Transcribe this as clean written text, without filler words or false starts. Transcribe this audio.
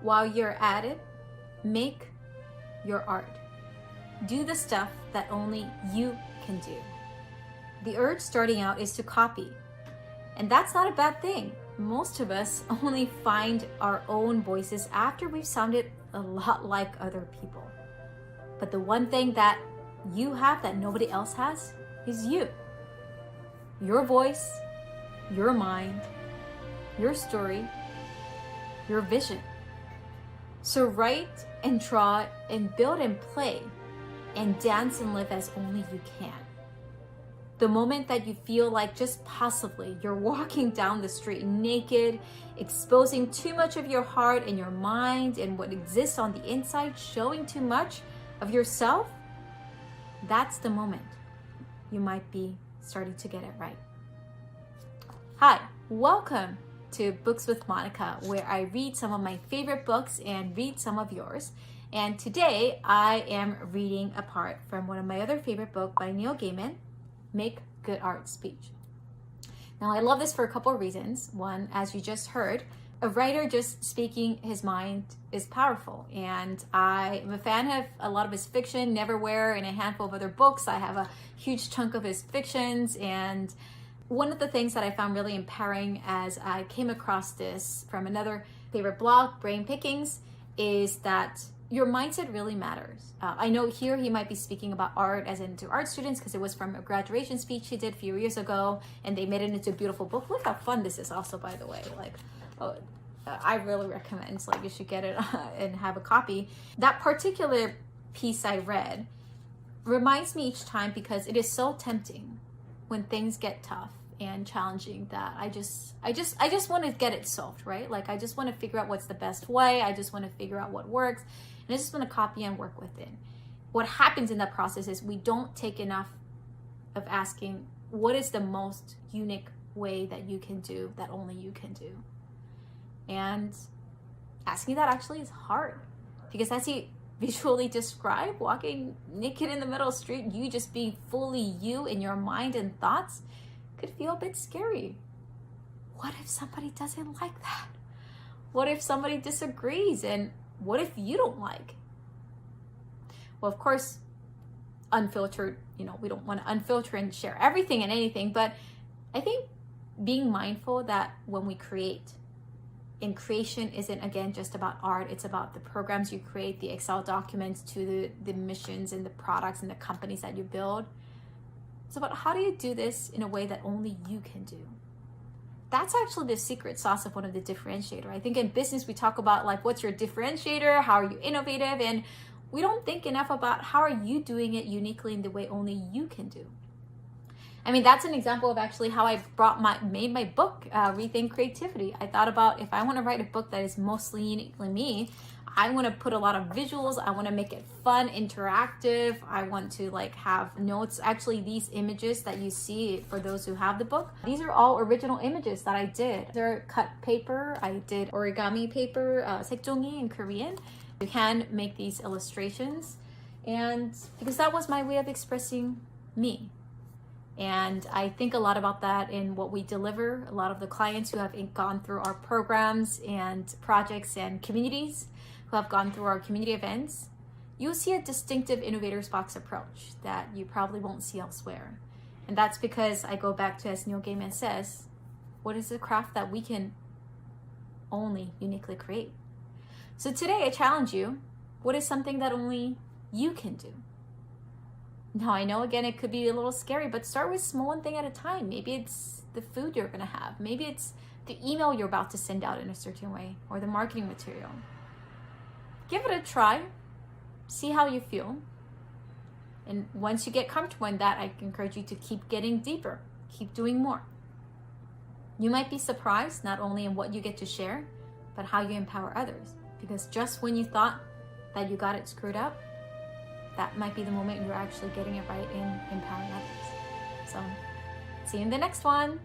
While you're at it, make your art. Do the stuff that only you can do. The urge starting out is to copy. And that's not a bad thing. Most of us only find our own voices after we've sounded a lot like other people. But the one thing that you have that nobody else has is you. Your voice, your mind, your story, your vision. So write and draw and build and play and dance and live as only you can. The moment that you feel like just possibly you're walking down the street naked, exposing too much of your heart and your mind and what exists on the inside, showing too much of yourself, that's the moment you might be starting to get it right. Hi, welcome to Books with Monica, where I read some of my favorite books and read some of yours. And today I am reading a part from one of my other favorite books by Neil Gaiman, Make Good Art Speech. Now, I love this for a couple of reasons. One, as you just heard, a writer just speaking his mind is powerful. And I am a fan of a lot of his fiction, Neverwhere, and a handful of other books. I have a huge chunk of his fictions. And one of the things that I found really empowering as I came across this from another favorite blog, Brain Pickings, is that your mindset really matters. I know here he might be speaking about art as into art students because it was from a graduation speech he did a few years ago and they made it into a beautiful book. Look how fun this is also, by the way. I really recommend, you should get it and have a copy. That particular piece I read reminds me each time because it is so tempting when things get tough and challenging that I just want to get it solved, right? I just want to figure out what's the best way. I just want to figure out what works. And I just want to copy and work with it. What happens in that process is we don't take enough of asking, what is the most unique way that you can do that only you can do? And asking that actually is hard because as he visually described, walking naked in the middle of the street, you just being fully you in your mind and thoughts could feel a bit scary. What if somebody doesn't like that? What if somebody disagrees? And what if you don't like? Well, of course, unfiltered, we don't want to unfilter and share everything and anything, but I think being mindful that when we create, and creation isn't, again, just about art. It's about the programs you create, the Excel documents to the missions and the products and the companies that you build. It's about how do you do this in a way that only you can do. That's actually the secret sauce of one of the differentiator. I think in business, we talk about what's your differentiator? How are you innovative? And we don't think enough about how are you doing it uniquely in the way only you can do. I mean, that's an example of actually how I made my book, Rethink Creativity. I thought about if I want to write a book that is mostly uniquely me, I want to put a lot of visuals. I want to make it fun, interactive. I want to have notes. Actually, these images that you see for those who have the book, these are all original images that I did. They're cut paper. I did origami paper, sekjongi in Korean. You can make these illustrations. And because that was my way of expressing me. And I think a lot about that in what we deliver. A lot of the clients who have gone through our programs and projects and communities who have gone through our community events, you'll see a distinctive InnovatorsBox approach that you probably won't see elsewhere. And that's because I go back to, as Neil Gaiman says, what is the craft that we can only uniquely create? So today I challenge you, what is something that only you can do? Now, I know, again, it could be a little scary, but start with small one thing at a time. Maybe it's the food you're going to have. Maybe it's the email you're about to send out in a certain way or the marketing material. Give it a try. See how you feel. And once you get comfortable in that, I encourage you to keep getting deeper. Keep doing more. You might be surprised not only in what you get to share, but how you empower others. Because just when you thought that you got it screwed up, that might be the moment you're actually getting it right in empowering others. So, see you in the next one.